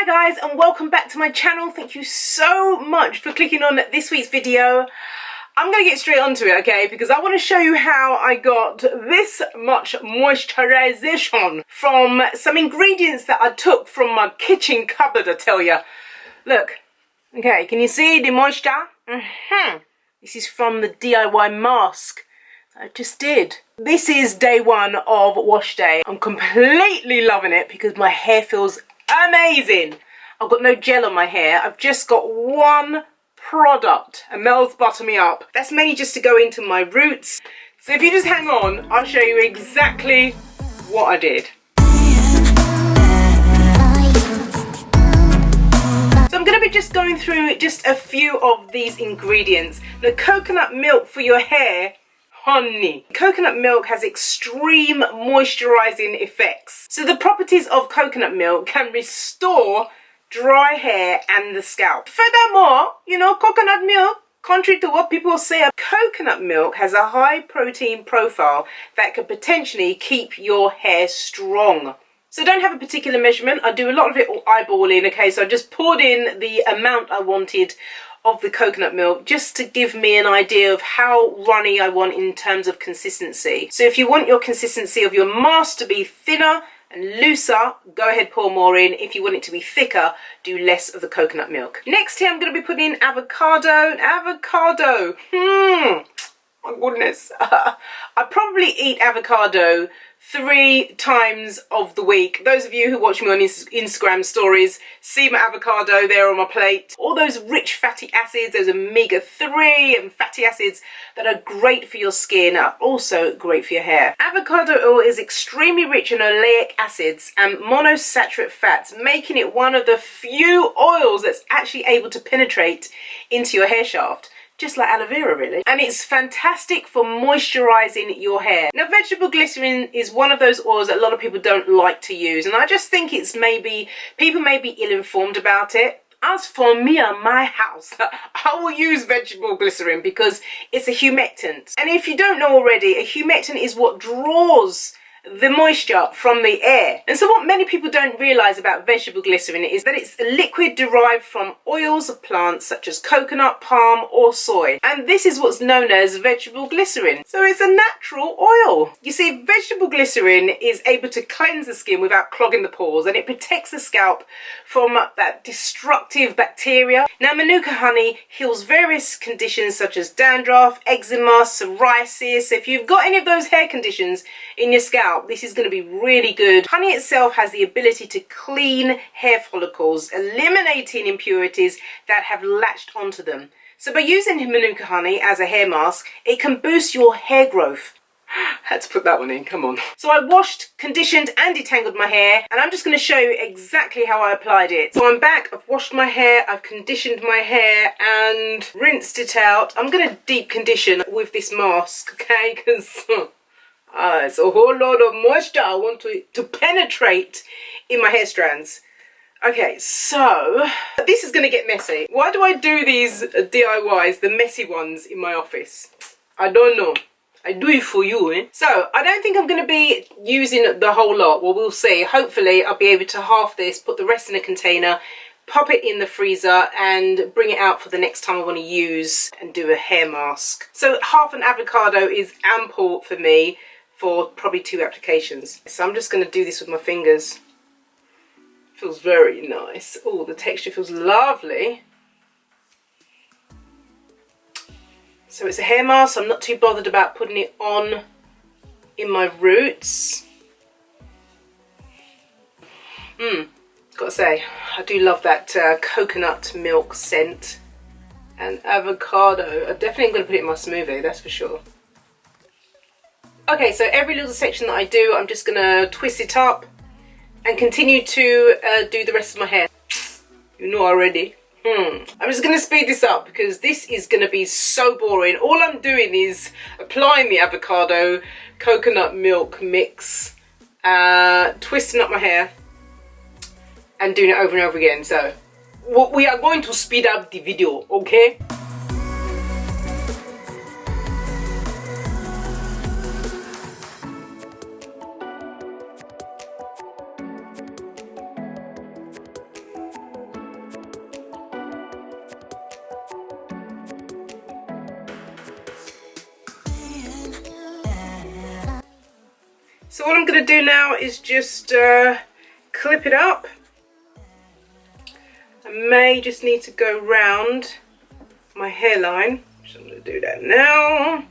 guys, and welcome back to my channel. Thank you so much for clicking on this week's video. I'm going to get straight onto it, okay, because I want to show you how I got this much moisturization from some ingredients that I took from my kitchen cupboard, I tell you. Look, okay, can you see the moisture? This is from the DIY mask I just did. This is day one of wash day. I'm completely loving it because my hair feels amazing. I've got no gel on my hair. I've just got one product, and Mel's butter me up. That's mainly just to go into my roots. So if you just hang on, I'll show you exactly what I did. So I'm going to be just going through just a few of these ingredients. The coconut milk for your hair, honey. Coconut milk has extreme moisturizing effects. So the properties of coconut milk can restore dry hair and the scalp. Furthermore, you know, coconut milk, contrary to what people say, coconut milk has a high protein profile that could potentially keep your hair strong. So don't have a particular measurement. I do a lot of it eyeballing, okay? So I just poured in the amount I wanted of the coconut milk just to give me an idea of how runny I want in terms of consistency. So if you want your consistency of your mask to be thinner and looser, go ahead, pour more in. If you want it to be thicker, do less of the coconut milk. Next here, I'm going to be putting in avocado. Avocado. My goodness. I probably eat avocado 3 times of the week. Those of you who watch me on Instagram stories see my avocado there on my plate. All those rich fatty acids, those omega-3 and fatty acids that are great for your skin are also great for your hair. Avocado oil is extremely rich in oleic acids and monosaccharide fats, making it one of the few oils that's actually able to penetrate into your hair shaft. Just like aloe vera, really. And it's fantastic for moisturizing your hair. Now, vegetable glycerin is one of those oils that a lot of people don't like to use, and I just think it's people may be ill-informed about it. As for me and my house, I will use vegetable glycerin because it's a humectant. And if you don't know already, a humectant is what draws the moisture from the air. And so what many people don't realize about vegetable glycerin is that it's a liquid derived from oils of plants such as coconut, palm or soy, and this is what's known as vegetable glycerin. So it's a natural oil. You see, vegetable glycerin is able to cleanse the skin without clogging the pores, and it protects the scalp from that destructive bacteria. Now, manuka honey heals various conditions such as dandruff, eczema, psoriasis. So if you've got any of those hair conditions in your scalp, this is going to be really good. Honey itself has the ability to clean hair follicles, eliminating impurities that have latched onto them. So by using manuka honey as a hair mask, it can boost your hair growth. Had to put that one in, come on. So I washed, conditioned and detangled my hair, and I'm just going to show you exactly how I applied it. So I'm back, I've washed my hair, I've conditioned my hair and rinsed it out. I'm going to deep condition with this mask, okay, because it's a whole lot of moisture I want to penetrate in my hair strands. Okay, so this is going to get messy. Why do I do these DIYs, the messy ones, in my office? I don't know. I do it for you, eh? So I don't think I'm going to be using the whole lot. Well, we'll see. Hopefully I'll be able to halve this, put the rest in a container, pop it in the freezer and bring it out for the next time I want to use and do a hair mask. So half an avocado is ample for me for probably 2 applications. So I'm just going to do this with my fingers. Feels very nice. Oh, the texture feels lovely. So it's a hair mask, so I'm not too bothered about putting it on in my roots. Gotta say, I do love that coconut milk scent and avocado. I definitely am going to put it in my smoothie, that's for sure. Okay, so every little section that I do, I'm just going to twist it up and continue to do the rest of my hair. You know already. I'm just going to speed this up because this is going to be so boring. All I'm doing is applying the avocado coconut milk mix, twisting up my hair and doing it over and over again. So we are going to speed up the video, okay? So all I'm going to do now is just clip it up. I may just need to go round my hairline, so I'm going to do that now.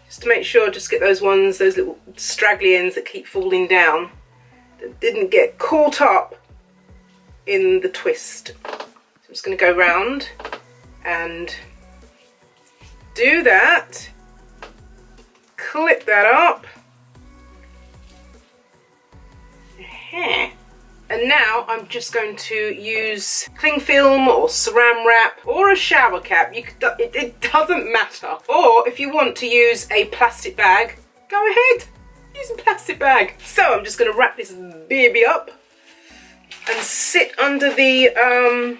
Just to make sure, just get those ones, those little straggly ends that keep falling down, that didn't get caught up in the twist. So I'm just going to go round and do that, clip that up. And now I'm just going to use cling film or saran wrap or a shower cap. It doesn't matter. Or if you want to use a plastic bag, go ahead, use a plastic bag. So I'm just going to wrap this baby up and sit under the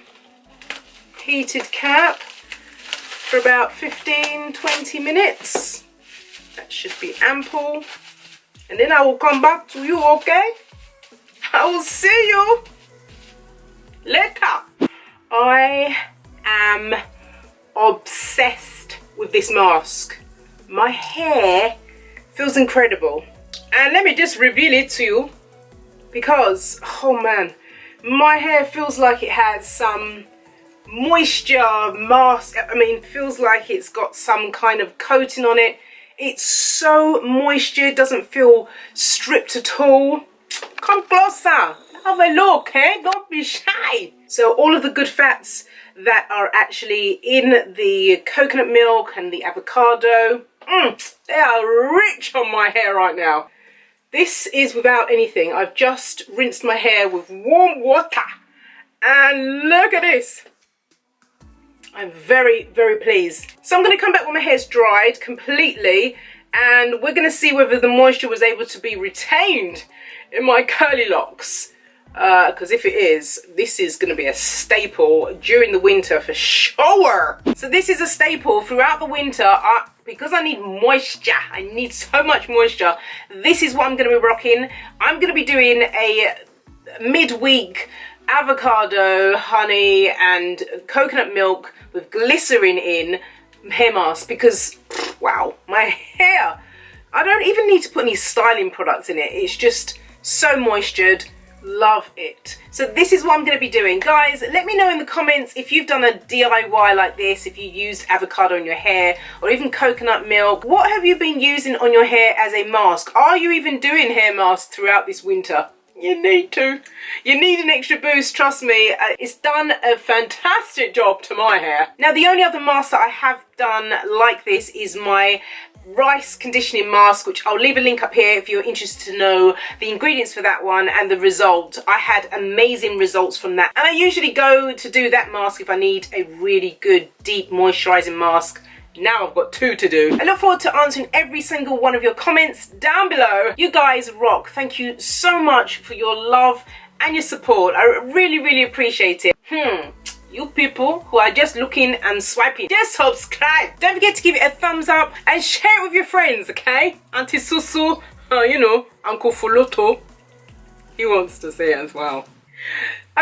heated cap for about 15-20 minutes. That should be ample. And then I will come back to you, okay? I will see you later. I am obsessed with this mask. My hair feels incredible. And let me just reveal it to you, because, oh man, my hair feels like it has some moisture mask. I mean, feels like it's got some kind of coating on it. It's so moisture, it doesn't feel stripped at all. Come closer, have a look, eh? Don't be shy. So all of the good fats that are actually in the coconut milk and the avocado, they are rich on my hair right now. This is without anything. I've just rinsed my hair with warm water. And look at this. I'm very, very pleased. So I'm going to come back when my hair's dried completely, and we're going to see whether the moisture was able to be retained in my curly locks. Because if it is, this is going to be a staple during the winter for sure. So this is a staple throughout the winter. Because I need moisture, I need so much moisture, this is what I'm going to be rocking. I'm going to be doing a midweek avocado, honey and coconut milk with glycerin in hair mask, because wow, my hair, I don't even need to put any styling products in it. It's just so moistured. Love it. So this is what I'm going to be doing. Guys, let me know in the comments if you've done a DIY like this, if you used avocado in your hair or even coconut milk. What have you been using on your hair as a mask? Are you even doing hair masks throughout this winter? You need to. You need an extra boost, trust me. It's done a fantastic job to my hair. Now, the only other mask that I have done like this is my rice conditioning mask, which I'll leave a link up here if you're interested to know the ingredients for that one and the result. I had amazing results from that. And I usually go to do that mask if I need a really good, deep moisturizing mask. Now I've got 2 to do. I look forward to answering every single one of your comments down below. You guys rock. Thank you so much for your love and your support. I really, really appreciate it. You people who are just looking and swiping, just subscribe. Don't forget to give it a thumbs up and share it with your friends, okay? Auntie Susu, you know, Uncle Foloto, he wants to say it as well.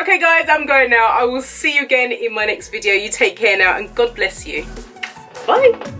Okay guys, I'm going now. I will see you again in my next video. You take care now and God bless you. Bye.